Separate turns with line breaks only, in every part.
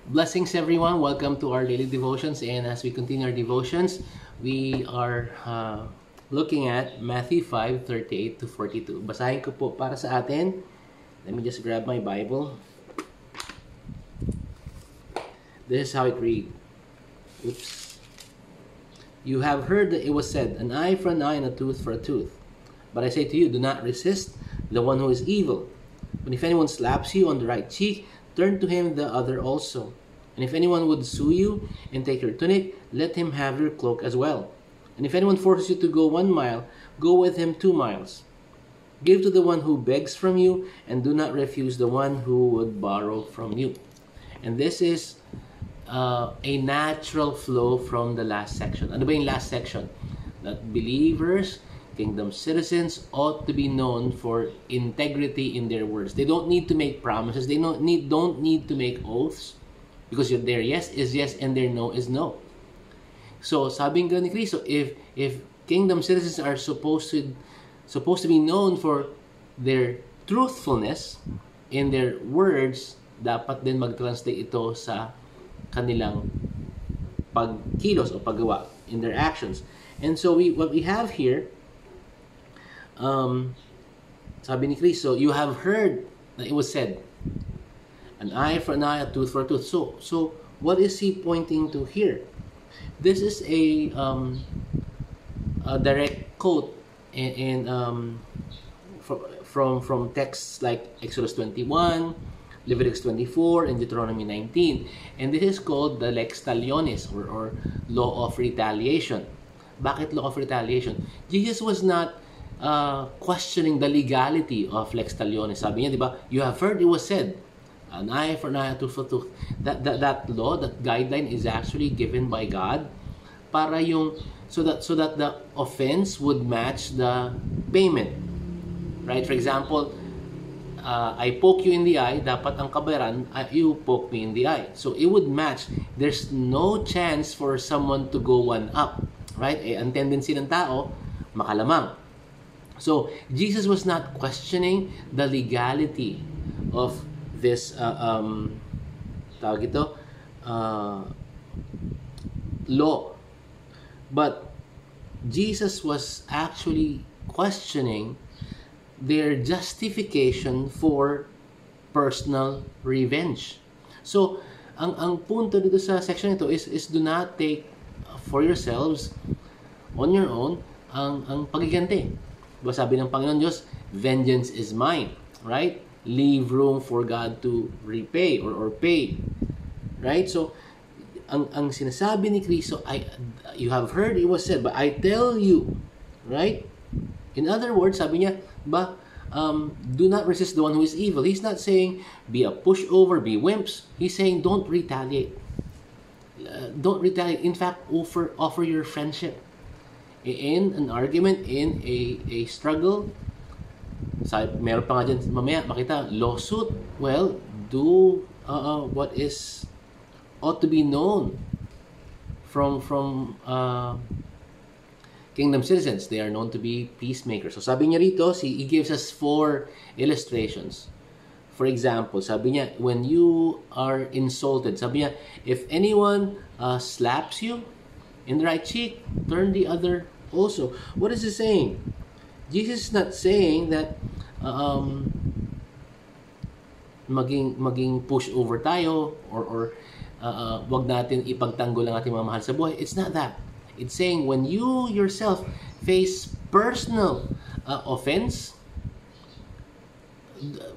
Blessings, everyone. Welcome to our daily devotions. And as we continue our devotions, we are looking at Matthew 5:38 to 42. Basahin ko po para sa atin. Let me just grab my Bible. This is how it reads. Oops. You have heard that it was said, an eye for an eye and a tooth for a tooth. But I say to you, do not resist the one who is evil. But if anyone slaps you on the right cheek, turn to him the other also. And if anyone would sue you and take your tunic, let him have your cloak as well. And if anyone forces you to go 1 mile, go with him 2 miles. Give to the one who begs from you, and do not refuse the one who would borrow from you. And this is a natural flow from the last section. Ano ba yung last section? That believers, kingdom citizens, ought to be known for integrity in their words. They don't need to make promises. They don't need to make oaths, because their yes is yes and their no is no. So sabi nga ni Cristo, if kingdom citizens are supposed to be known for their truthfulness in their words, dapat din mag-translate ito sa kanilang pagkilos o paggawa, in their actions. And so what we have here, sabi ni Cristo, you have heard that it was said, an eye for an eye, a tooth for a tooth. So what is he pointing to here? This is a direct quote from texts like Exodus 21, Leviticus 24, and Deuteronomy 19. And this is called the lex talionis, or law of retaliation. Bakit law of retaliation? Jesus was not questioning the legality of lex talionis. Sabi niya, di ba, you have heard it was said, an eye for an eye, a tooth for a tooth. That law, that guideline is actually given by God para so that the offense would match the payment. Right? For example, I poke you in the eye, dapat ang kabayaran, you poke me in the eye. So it would match. There's no chance for someone to go one up. Right? Ang tendency ng tao, makalamang. So Jesus was not questioning the legality of this law. But Jesus was actually questioning their justification for personal revenge. So ang punto dito sa section ito is do not take for yourselves on your own ang pagiganti. Diba sabi ng Panginoon Diyos, vengeance is mine, right? Leave room for God to repay or pay, right? So ang sinasabi ni Cristo, you have heard it was said, but I tell you, right? In other words, sabi niya, do not resist the one who is evil. He's not saying be a pushover, be wimps. He's saying don't retaliate. Don't retaliate. In fact, offer your friendship in an argument, in a struggle. Meron pa nga dyan mamaya makita lawsuit. Well, do what ought to be known from kingdom citizens. They are known to be peacemakers. So sabi niya rito, he gives us 4 illustrations. For example, sabi niya, when you are insulted, sabi niya, if anyone slaps you in the right cheek, turn the other also. What is he saying? Jesus is not saying that maging push over tayo or wag natin ipagtanggol ang ating mga mahal sa buhay. It's not that. It's saying when you yourself face personal offense,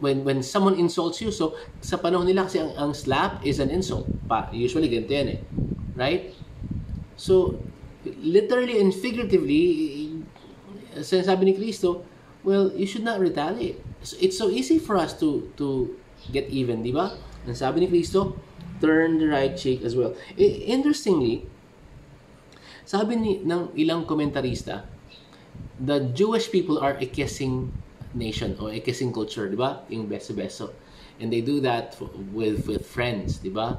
when someone insults you, so sa panahon nila kasi ang slap is an insult. Usually ganito yan eh. Right? So literally and figuratively, sinasabi ni Cristo, well, you should not retaliate. It's so easy for us to get even, di ba? And sabi ni Cristo, turn the right cheek as well. Interestingly, sabi ng ilang komentarista, the Jewish people are a kissing nation or a kissing culture, di ba? Yung beso-beso. And they do that with friends, di ba?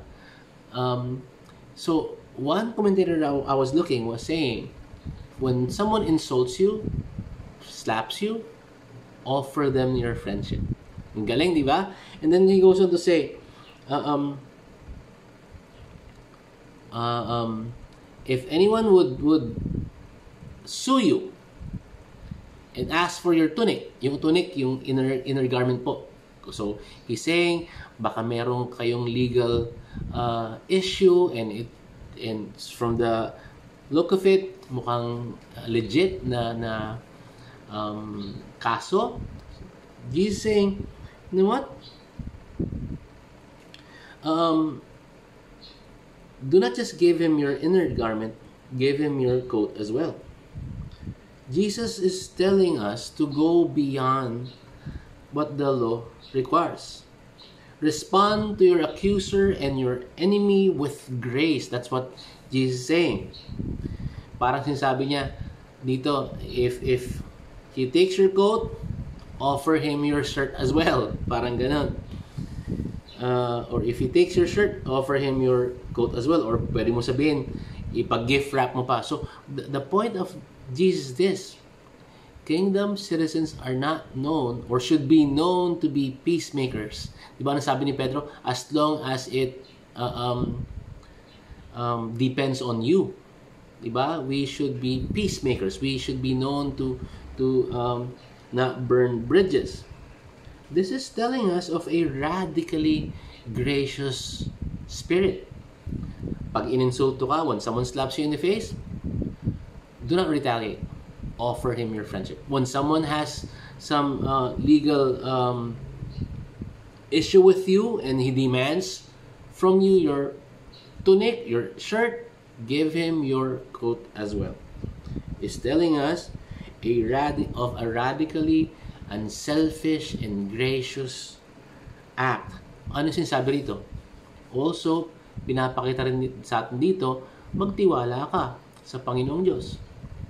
So one commentator I was looking was saying, when someone insults you, slaps you, offer them your friendship. Ang galing, di ba? And then he goes on to say, if anyone would sue you and ask for your tunic, yung inner garment po. So he's saying baka merong kayong legal issue, and from the look of it, mukhang legit na kaso. Jesus saying, you know what? Do not just give him your inner garment, give him your coat as well. Jesus is telling us to go beyond what the law requires. Respond to your accuser and your enemy with grace. That's what Jesus is saying. Parang sinasabi niya dito, if he takes your coat, offer him your shirt as well. Parang ganon. Or if he takes your shirt, offer him your coat as well. Or pwede mo sabihin, ipag-gift wrap mo pa. So, the point of Jesus is this: kingdom citizens are not known or should be known to be peacemakers. Diba nasabi ni Pedro, as long as it depends on you. Diba? We should be peacemakers. We should be known to not burn bridges. This is telling us of a radically gracious spirit. Pag ininsulto ka, when someone slaps you in the face, do not retaliate. Offer him your friendship. When someone has some legal issue with you and he demands from you your tunic, your shirt, give him your coat as well. It's telling us of a radically unselfish and gracious act. Ano sinasabi rito? Also, pinapakita rin sa atin dito, magtiwala ka sa Panginoong Diyos.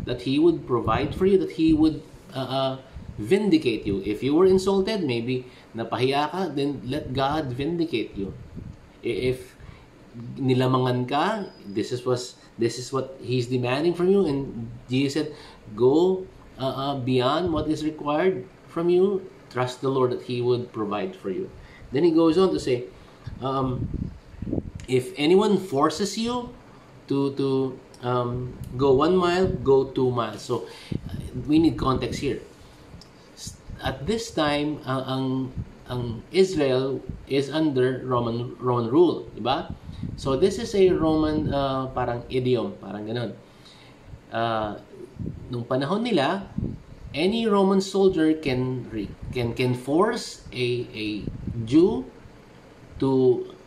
That He would provide for you, that He would vindicate you. If you were insulted, maybe napahiya ka, then let God vindicate you. If nilamangan ka, this is what He's demanding from you, and Jesus said, go beyond what is required from you. Trust the Lord that He would provide for you. Then He goes on to say, if anyone forces you to go 1 mile, go 2 miles. So we need context here. At this time, ang Israel is under Roman rule, diba? So this is a Roman parang idiom, parang ganun. Nung panahon nila, any Roman soldier can force a Jew to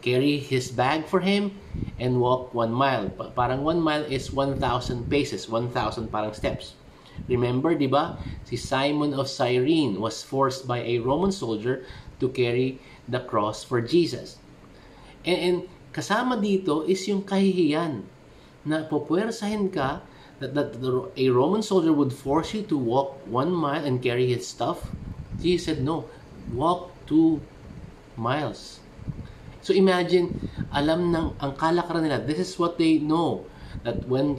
carry his bag for him and walk 1 mile. Parang 1 mile is 1,000 paces, 1,000 parang steps. Remember, di ba? Si Simon of Cyrene was forced by a Roman soldier to carry the cross for Jesus. And kasama dito is yung kahihiyan na pupuwersahin ka, that a Roman soldier would force you to walk 1 mile and carry his stuff. Jesus said, no, walk 2 miles. So imagine, alam ng ang kalakaran nila, this is what they know, that when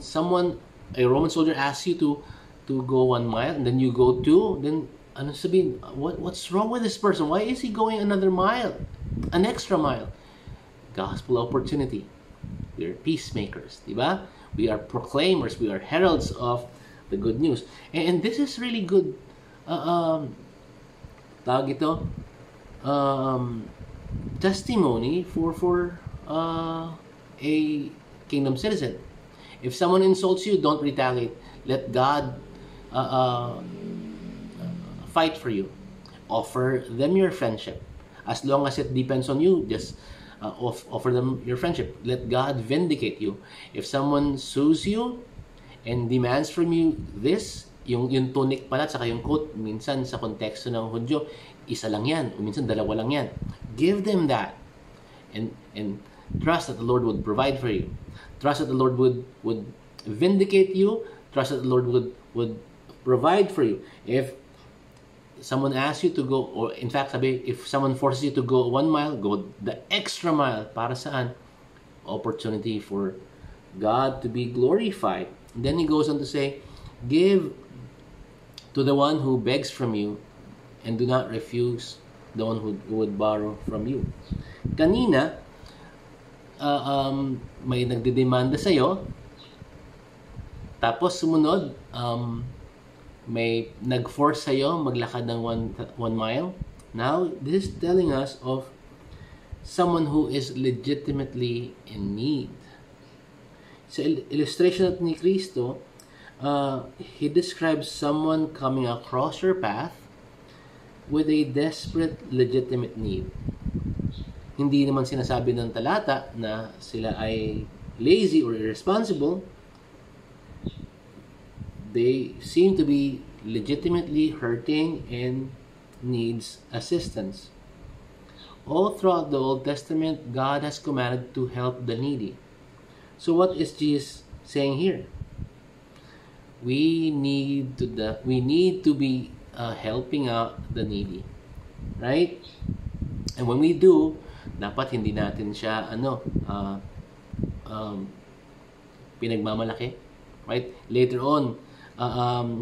a Roman soldier asks you to go 1 mile and then you go 2, then ano sabihin, what's wrong with this person? Why is he going another mile? An extra mile? Gospel opportunity. We are peacemakers, di ba? We are proclaimers, we are heralds of the good news. And this is really good, tawag ito, testimony for a kingdom citizen. If someone insults you, don't retaliate. Let God fight for you. Offer them your friendship. As long as it depends on you, just offer them your friendship. Let God vindicate you. If someone sues you and demands from you this, yung tunic pala saka yung coat, minsan sa konteksto ng Hudyo, isa lang yan, o minsan dalawa lang yan. Give them that, and trust that the Lord would provide for you. Trust that the Lord would vindicate you. Trust that the Lord would provide for you. If someone asks you to go, or in fact, if someone forces you to go 1 mile, go the extra mile. Para saan? Opportunity for God to be glorified. And then he goes on to say, give to the one who begs from you, and do not refuse the one who would borrow from you. Kanina, may nagdedemanda sa'yo, tapos sumunod, may nag-force sa'yo maglakad ng 1 mile. Now, this is telling us of someone who is legitimately in need. Sa illustration ni Kristo, he describes someone coming across your path with a desperate, legitimate need. Hindi naman sinasabi ng talata na sila ay lazy or irresponsible. They seem to be legitimately hurting and needs assistance. All throughout the Old Testament, God has commanded to help the needy. So what is Jesus saying here? We need to be helping out the needy, right? And when we do, dapat hindi natin siya pinagmamalaki, right? Later on,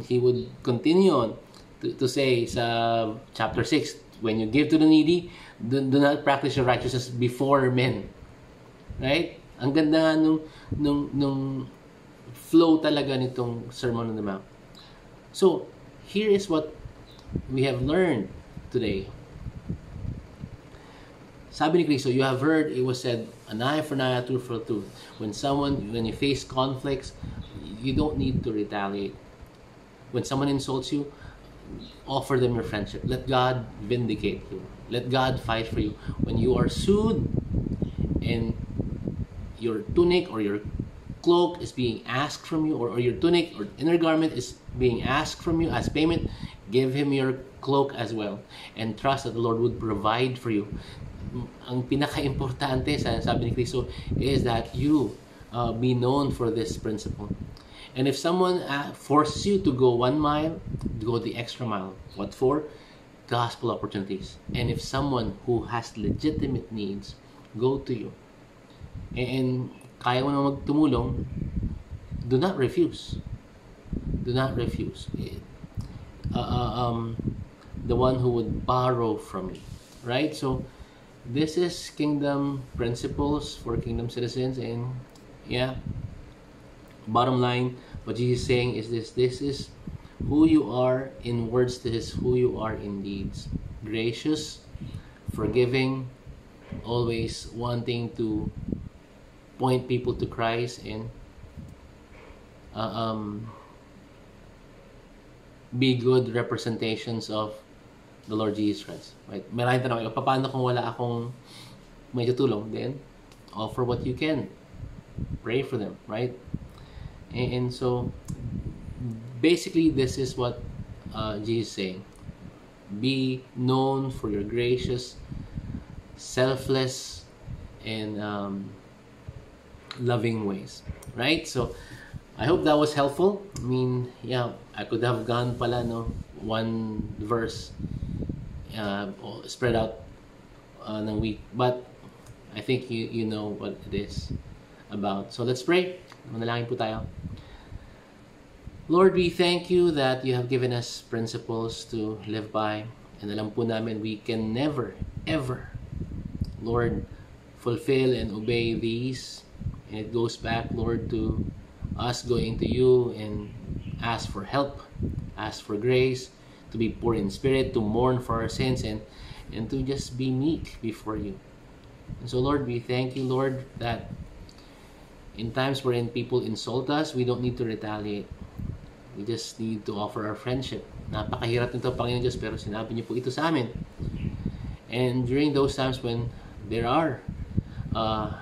he would continue on to say sa chapter 6, when you give to the needy, do not practice your righteousness before men, right? Ang ganda nung flow talaga nitong Sermon on the Mount. So, here is what we have learned today. Sabi ni Kristo, you have heard it was said, an eye for an eye, a tooth for a tooth. When you face conflicts, you don't need to retaliate. When someone insults you, offer them your friendship. Let God vindicate you. Let God fight for you. When you are sued and your tunic or your cloak is being asked from you, or your tunic or inner garment is being asked from you as payment, give him your cloak as well. And trust that the Lord would provide for you. Ang pinaka-importante, sabi ni Kristo, is that you be known for this principle. And if someone forces you to go 1 mile, go the extra mile. What for? Gospel opportunities. And if someone who has legitimate needs, go to you. And kaya mo na magtumulong, do not refuse. Do not refuse. The one who would borrow from you. Right? So, this is kingdom principles for kingdom citizens. And yeah, bottom line, what Jesus is saying is this is who you are in words, this is who you are in deeds. Gracious, forgiving, always wanting to point people to Christ, and be good representations of the Lord Jesus Christ. Right? Maraming tanong, paano kung wala akong may tutulong? Then, offer what you can. Pray for them, right? And so, basically, this is what Jesus is saying. Be known for your gracious, selfless, and loving ways. Right? So, I hope that was helpful. I mean, yeah, I could have gone pala, one verse spread out ng week. But, I think you know what it is about. So, let's pray. Manalangin po tayo. Lord, we thank you that you have given us principles to live by. And alam po namin we can never, ever, Lord, fulfill and obey these. And it goes back, Lord, to us going to you and ask for help, ask for grace, to be poor in spirit, to mourn for our sins, and to just be meek before you. And so, Lord, we thank you, Lord, that in times wherein people insult us, we don't need to retaliate. We just need to offer our friendship. Napakahirap nito, Panginoon Diyos, pero sinabi niyo po ito sa amin. And during those times when there are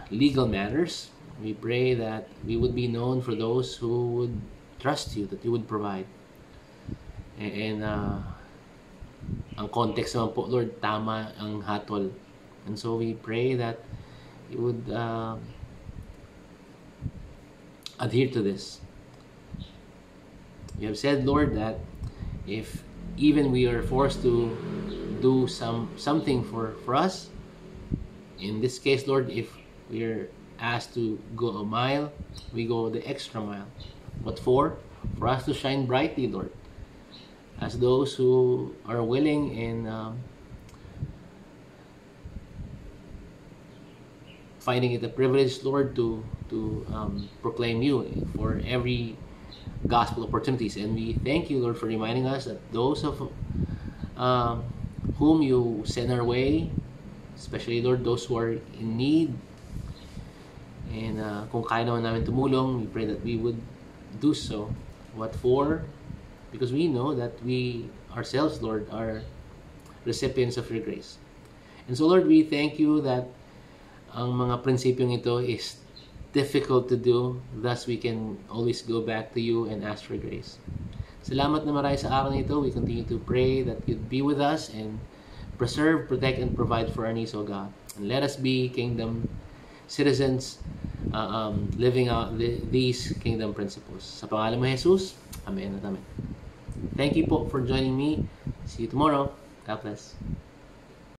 legal matters, we pray that we would be known for those who would trust you, that you would provide. And ang context naman po, Lord, tama ang hatol. And so we pray that you would adhere to this. You have said, Lord, that if even we are forced to do something for us, in this case, Lord, if we are asked to go a mile, we go the extra mile. What for? For us to shine brightly, Lord, as those who are willing and finding it a privilege, Lord, to proclaim you for every gospel opportunities. And we thank you, Lord, for reminding us that those of whom you send our way, especially, Lord, those who are in need, and kung kaya naman namin tumulong, we pray that we would do so. What for? Because we know that we ourselves, Lord, are recipients of your grace. And so, Lord, we thank you that ang mga prinsipyong ito is difficult to do. Thus, we can always go back to you and ask for grace. Salamat na marami sa araw nito. We continue to pray that you'd be with us and preserve, protect, and provide for our needs, O God. And let us be kingdom citizens living out these kingdom principles. Sa pangalan mo, Jesus. Amen at amen. Thank you po for joining me. See you tomorrow. God bless.